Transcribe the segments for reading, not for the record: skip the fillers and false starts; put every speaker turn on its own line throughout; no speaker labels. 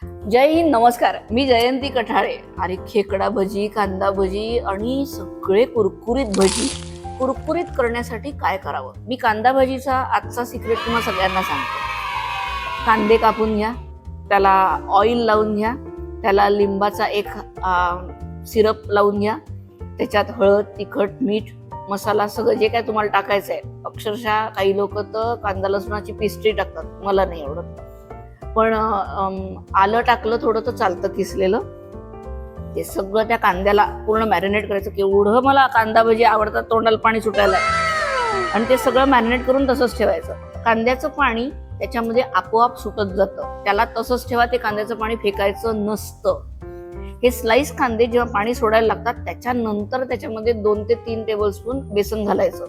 जय हिंद, नमस्कार. मी जयंती कठाळे. अरे खेकडा भजी, कांदा भजी आणि सगळे कुरकुरीत भजी कुरकुरीत करण्यासाठी काय करावं, मी कांदा भजीचा आजचा सिक्रेट तुम्हाला सगळ्यांना सांगतो. कांदे कापून घ्या, त्याला ऑइल लावून घ्या, त्याला लिंबाचा एक सिरप लावून घ्या, त्याच्यात हळद, तिखट, मीठ, मसाला सगळं जे काय तुम्हाला टाकायचं आहे. अक्षरशः काही लोक तर कांदा लसणाची पेस्ट्री टाकतात, मला नाही आवडत. पण आलं टाकलं थोडं तर चालतं किसलेलं. ते सगळं त्या कांद्याला पूर्ण मॅरिनेट करायचं. केवढं मला कांदा भजी आवडतात, तोंडाला पाणी सुटायला. आणि ते सगळं मॅरिनेट करून तसंच ठेवायचं. कांद्याचं पाणी त्याच्यामध्ये आपोआप सुटत जातं, त्याला तसंच ठेवा. ते कांद्याचं पाणी फेकायचं नसतं. हे स्लाइस कांदे जेव्हा पाणी सोडायला लागतात त्याच्यानंतर त्याच्यामध्ये 2 ते 3 टेबलस्पून बेसन घालायचं.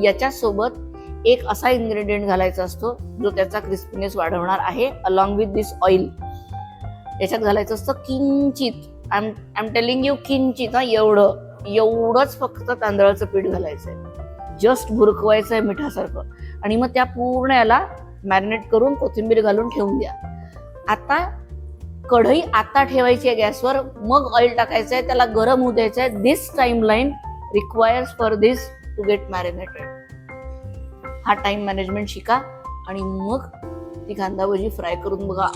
याच्यासोबत एक असा इन्ग्रेडियंट घालायचा असतो जो त्याचा क्रिस्पीनेस वाढवणार आहे, अलॉंग विथ दिस ऑइल. याच्यात घालायचं असतं किंचित, आय एम टेलिंग यू, किंचित. एवढंच फक्त तांदळाचं पीठ घालायचंय, जस्ट भुरकवायचं आहे मिठासारखं. आणि मग त्या पूर्ण याला मॅरिनेट करून कोथिंबीर घालून ठेवून द्या. आता कढई आता ठेवायची आहे गॅसवर, मग ऑइल टाकायचं आहे, त्याला गरम होऊ द्यायचं आहे. This timeline requires for this to get marinated. हा टाइम मॅनेजमेंट शिका आणि मग ती कांदा भजी फ्राय करून बघा.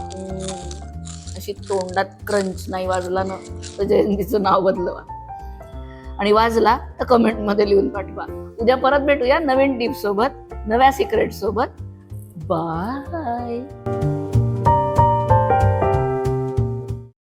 अशी तोंडात क्रंच नाही वाजला ना तर जयंतीचं नाव बदलवा, आणि वाजला तर कमेंटमध्ये लिहून पाठवा. उद्या परत भेटूया नवीन टिप्स सोबत, नव्या सिक्रेट सोबत. बाय.